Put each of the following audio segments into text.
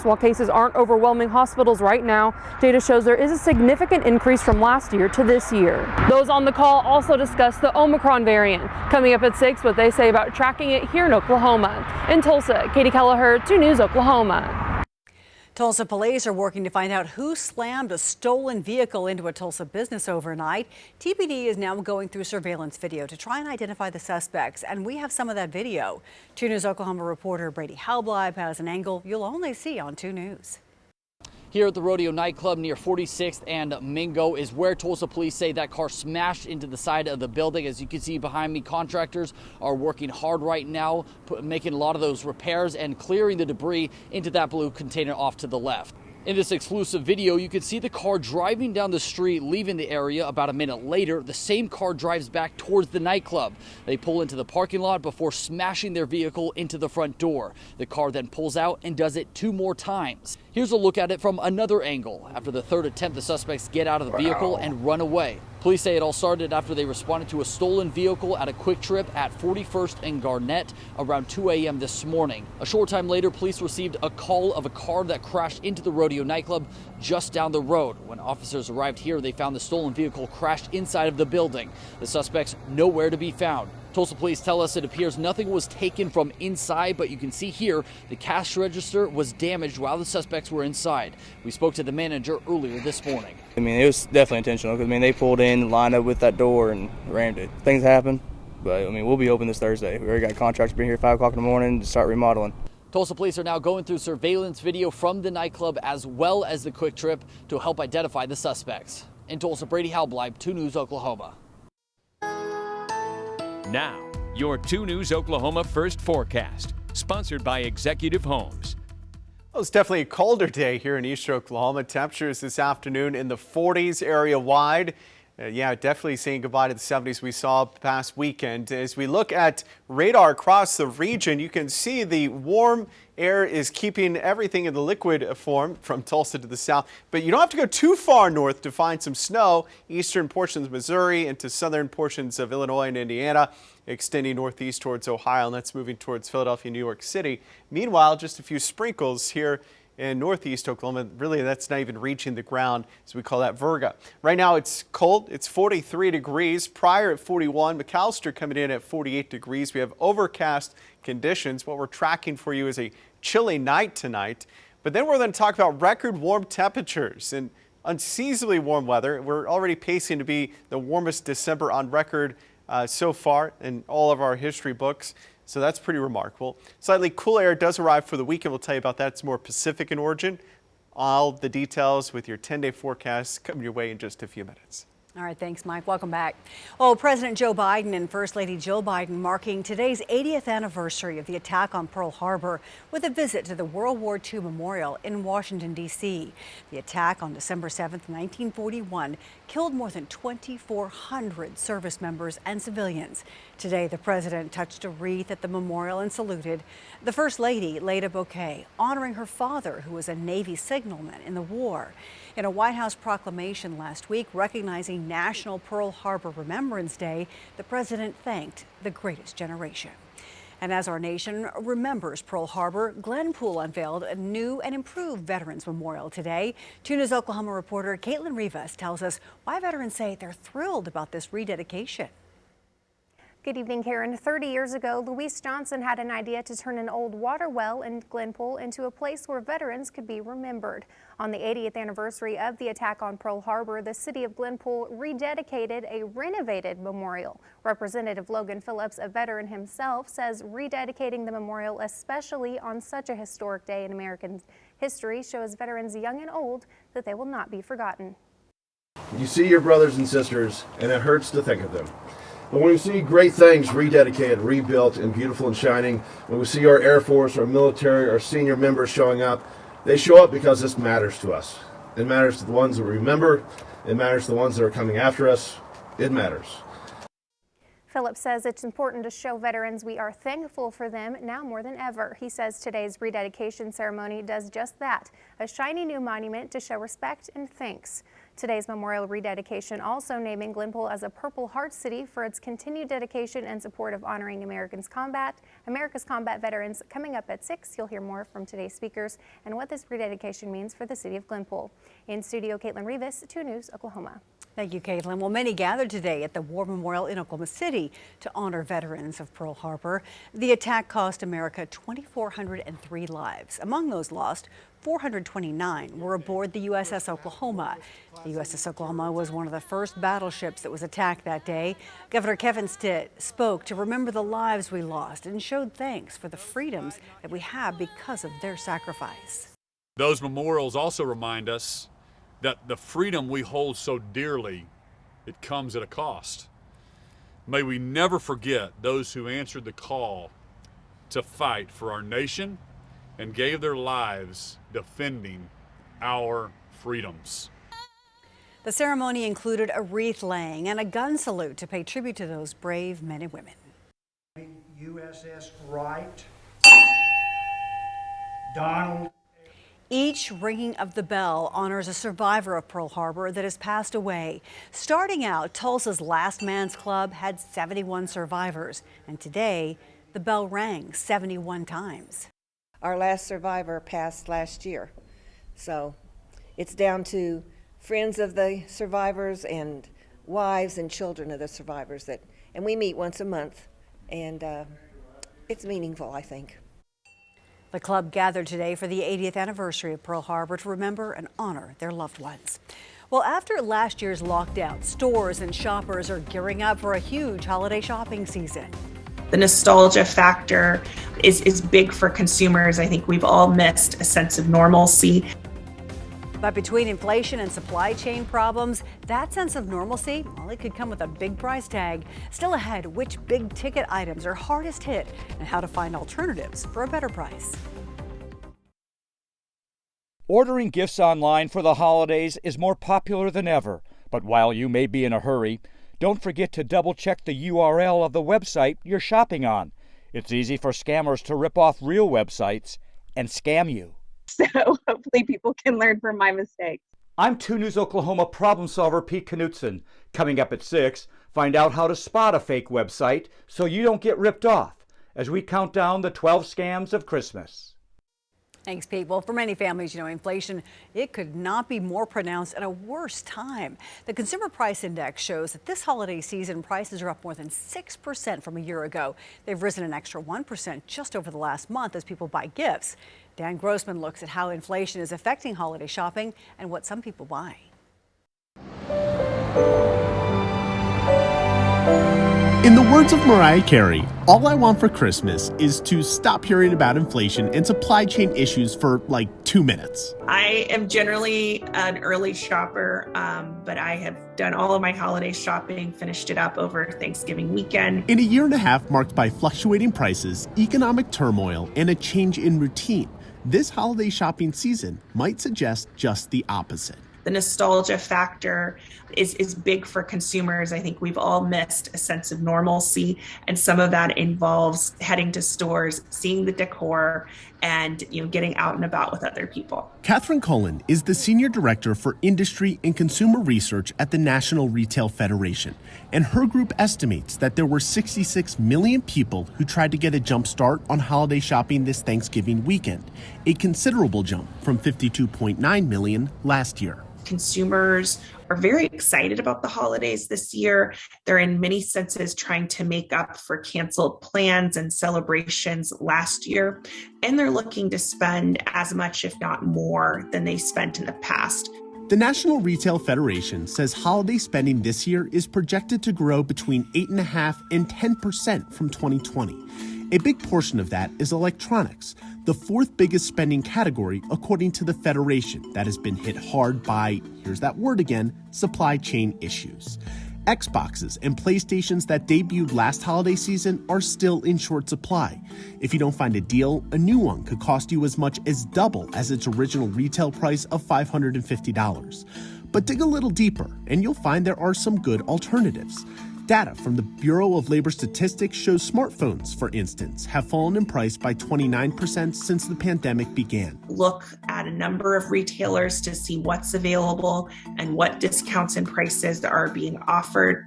While cases aren't overwhelming hospitals right now, data shows there is a significant increase from last year to this year. Those on the call also discussed the Omicron variant. Coming up at 6, what they say about tracking it here in Oklahoma. In Tulsa, Katie Kelleher, 2 News Oklahoma. Tulsa police are working to find out who slammed a stolen vehicle into a Tulsa business overnight. TPD is now going through surveillance video to try and identify the suspects, and we have some of that video. 2 News Oklahoma reporter Brady Halbleib has an angle you'll only see on 2 News. Here at the Rodeo nightclub near 46th and Mingo is where Tulsa police say that car smashed into the side of the building. As you can see behind me, contractors are working hard right now, making a lot of those repairs and clearing the debris into that blue container off to the left. In this exclusive video, you can see the car driving down the street, leaving the area. About a minute later, the same car drives back towards the nightclub. They pull into the parking lot before smashing their vehicle into the front door. The car then pulls out and does it 2 more times. Here's a look at it from another angle. After the 3rd attempt, the suspects get out of the vehicle and run away. Police say it all started after they responded to a stolen vehicle at a quick trip at 41st and Garnett around 2 a.m. this morning. A short time later, police received a call of a car that crashed into the Rodeo nightclub just down the road. When officers arrived here, they found the stolen vehicle crashed inside of the building. The suspects nowhere to be found. Tulsa police tell us it appears nothing was taken from inside, but you can see here the cash register was damaged while the suspects were inside. We spoke to the manager earlier this morning. I mean, it was definitely intentional because, I mean, they pulled in, lined up with that door and rammed it. Things happen, but, I mean, we'll be open this Thursday. We already got contractors being here at 5 o'clock in the morning to start remodeling. Tulsa police are now going through surveillance video from the nightclub as well as the quick trip to help identify the suspects. In Tulsa, Brady Halbleib, 2 News Oklahoma. Now, your 2 News Oklahoma first forecast, sponsored by Executive Homes. Well, it's definitely a colder day here in eastern Oklahoma. Temperatures this afternoon in the 40s area wide. Yeah, definitely saying goodbye to the 70s we saw past weekend. As we look at radar across the region, you can see the warm air is keeping everything in the liquid form from Tulsa to the south. But you don't have to go too far north to find some snow. Eastern portions of Missouri into southern portions of Illinois and Indiana, extending northeast towards Ohio, and that's moving towards Philadelphia, New York City. Meanwhile, just a few sprinkles here in northeast Oklahoma. Really, that's not even reaching the ground, as we call that virga. Right now it's cold. It's 43 degrees. Pryor at 41. McAllister coming in at 48 degrees. We have overcast conditions. What we're tracking for you is a chilly night tonight. But then we're going to talk about record warm temperatures and unseasonably warm weather. We're already pacing to be the warmest December on record so far in all of our history books. So that's pretty remarkable. Slightly cool air does arrive for the weekend. We'll tell you about that. It's more Pacific in origin. All the details with your 10-day forecast coming your way in just a few minutes. All right, thanks, Mike. Welcome back. Well, President Joe Biden and First Lady Jill Biden marking today's 80th anniversary of the attack on Pearl Harbor with a visit to the World War II Memorial in Washington, D.C. The attack on December 7th, 1941, killed more than 2,400 service members and civilians. Today, the president touched a wreath at the memorial and saluted. The First Lady laid a bouquet honoring her father, who was a Navy signalman in the war. In a White House proclamation last week recognizing National Pearl Harbor Remembrance Day, the president thanked the greatest generation. And as our nation remembers Pearl Harbor, Glenpool unveiled a new and improved Veterans Memorial today. 2 News Oklahoma reporter Caitlin Rivas tells us why veterans say they're thrilled about this rededication. Good evening, Karen. 30 years ago, Louise Johnson had an idea to turn an old water well in Glenpool into a place where veterans could be remembered. On the 80th anniversary of the attack on Pearl Harbor, the city of Glenpool rededicated a renovated memorial. Representative Logan Phillips, a veteran himself, says rededicating the memorial, especially on such a historic day in American history, shows veterans young and old that they will not be forgotten. You see your brothers and sisters, and it hurts to think of them. But when we see great things rededicated, rebuilt, and beautiful and shining, when we see our Air Force, our military, our senior members showing up, they show up because this matters to us. It matters to the ones that we remember. It matters to the ones that are coming after us. It matters. Phillips says it's important to show veterans we are thankful for them now more than ever. He says today's rededication ceremony does just that, a shiny new monument to show respect and thanks. Today's memorial rededication also naming Glenpool as a Purple Heart City for its continued dedication and support of honoring America's combat veterans. Coming up at 6, you'll hear more from today's speakers and what this rededication means for the city of Glenpool. In studio, Caitlin Rivas, 2 News, Oklahoma. Thank you, Caitlin. Well, many gathered today at the War Memorial in Oklahoma City to honor veterans of Pearl Harbor. The attack cost America 2,403 lives. Among those lost, 429 were aboard the USS Oklahoma. The USS Oklahoma was one of the first battleships that was attacked that day. Governor Kevin Stitt spoke to remember the lives we lost and showed thanks for the freedoms that we have because of their sacrifice. Those memorials also remind us that the freedom we hold so dearly, it comes at a cost. May we never forget those who answered the call to fight for our nation and gave their lives defending our freedoms. The ceremony included a wreath laying and a gun salute to pay tribute to those brave men and women. USS Wright, Donald. Each ringing of the bell honors a survivor of Pearl Harbor that has passed away. Starting out, Tulsa's Last Man's Club had 71 survivors, and today the bell rang 71 times. Our last survivor passed last year, so it's down to friends of the survivors and wives and children of the survivors and we meet once a month, and it's meaningful, I think. The club gathered today for the 80th anniversary of Pearl Harbor to remember and honor their loved ones. Well, after last year's lockdown, stores and shoppers are gearing up for a huge holiday shopping season. The nostalgia factor is big for consumers. I think we've all missed a sense of normalcy. But between inflation and supply chain problems, that sense of normalcy, well, it could come with a big price tag. Still ahead, which big ticket items are hardest hit and how to find alternatives for a better price. Ordering gifts online for the holidays is more popular than ever. But while you may be in a hurry, don't forget to double-check the URL of the website you're shopping on. It's easy for scammers to rip off real websites and scam you. So hopefully people can learn from my mistakes. I'm 2 News Oklahoma problem solver Pete Knutson. Coming up at 6, find out how to spot a fake website so you don't get ripped off as we count down the 12 scams of Christmas. Thanks, Pete. Well, for many families, inflation, it could not be more pronounced at a worse time. The Consumer Price Index shows that this holiday season, prices are up more than 6% from a year ago. They've risen an extra 1% just over the last month as people buy gifts. Dan Grossman looks at how inflation is affecting holiday shopping and what some people buy. In the words of Mariah Carey, all I want for Christmas is to stop hearing about inflation and supply chain issues for like 2 minutes. I am generally an early shopper, but I have done all of my holiday shopping, finished it up over Thanksgiving weekend. In a year and a half marked by fluctuating prices, economic turmoil, and a change in routine, this holiday shopping season might suggest just the opposite. The nostalgia factor is big for consumers. I think we've all missed a sense of normalcy, and some of that involves heading to stores, seeing the decor, and getting out and about with other people. Catherine Cullen is the Senior Director for Industry and Consumer Research at the National Retail Federation, and her group estimates that there were 66 million people who tried to get a jump start on holiday shopping this Thanksgiving weekend, a considerable jump from 52.9 million last year. Consumers are very excited about the holidays this year. They're in many senses trying to make up for canceled plans and celebrations last year, and they're looking to spend as much, if not more, than they spent in the past. The National Retail Federation says holiday spending this year is projected to grow between 8.5% and 10% from 2020. A big portion of that is electronics, the fourth biggest spending category according to the Federation that has been hit hard by, here's that word again, supply chain issues. Xboxes and PlayStations that debuted last holiday season are still in short supply. If you don't find a deal, a new one could cost you as much as double as its original retail price of $550. But dig a little deeper and you'll find there are some good alternatives. Data from the Bureau of Labor Statistics shows smartphones, for instance, have fallen in price by 29% since the pandemic began. Look at a number of retailers to see what's available and what discounts and prices are being offered.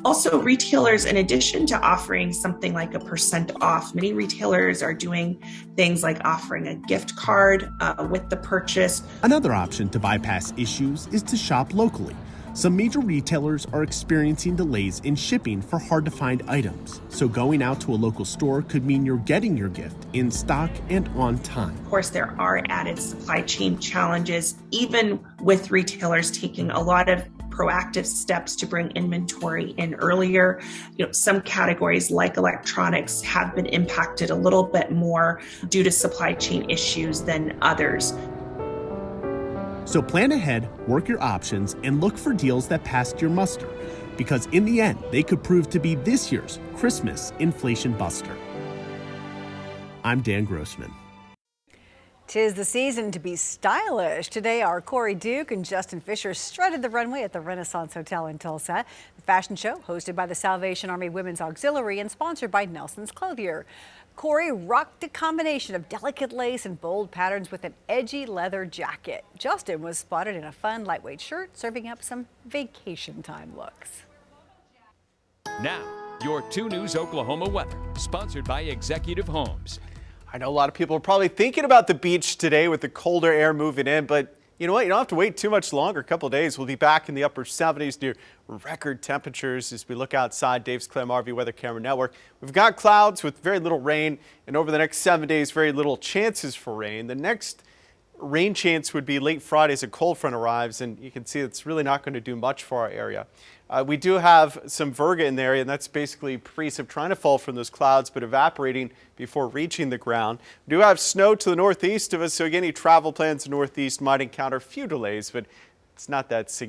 Also, retailers, in addition to offering something like a % off, many retailers are doing things like offering a gift card with the purchase. Another option to bypass issues is to shop locally. Some major retailers are experiencing delays in shipping for hard-to-find items, so going out to a local store could mean you're getting your gift in stock and on time. Of course, there are added supply chain challenges, even with retailers taking a lot of proactive steps to bring inventory in earlier. Some categories like electronics have been impacted a little bit more due to supply chain issues than others. So plan ahead, work your options, and look for deals that passed your muster, because in the end, they could prove to be this year's Christmas inflation buster. I'm Dan Grossman. 'Tis the season to be stylish. Today, our Corey Duke and Justin Fisher strutted the runway at the Renaissance Hotel in Tulsa. The fashion show, hosted by the Salvation Army Women's Auxiliary and sponsored by Nelson's Clothier. Corey rocked a combination of delicate lace and bold patterns with an edgy leather jacket. Justin was spotted in a fun, lightweight shirt, serving up some vacation time looks. Now, your 2 News Oklahoma weather, sponsored by Executive Homes. I know a lot of people are probably thinking about the beach today with the colder air moving in, but you know what? You don't have to wait too much longer. A couple of days, we'll be back in the upper 70s near record temperatures as we look outside Dave's Clam RV Weather Camera Network. We've got clouds with very little rain, and over the next 7 days, very little chances for rain. The next rain chance would be late Friday as a cold front arrives, and you can see it's really not going to do much for our area. We do have some virga in the area, and that's basically precip trying to fall from those clouds but evaporating before reaching the ground. We do have snow to the northeast of us, so again, any travel plans northeast might encounter a few delays, but it's not that significant.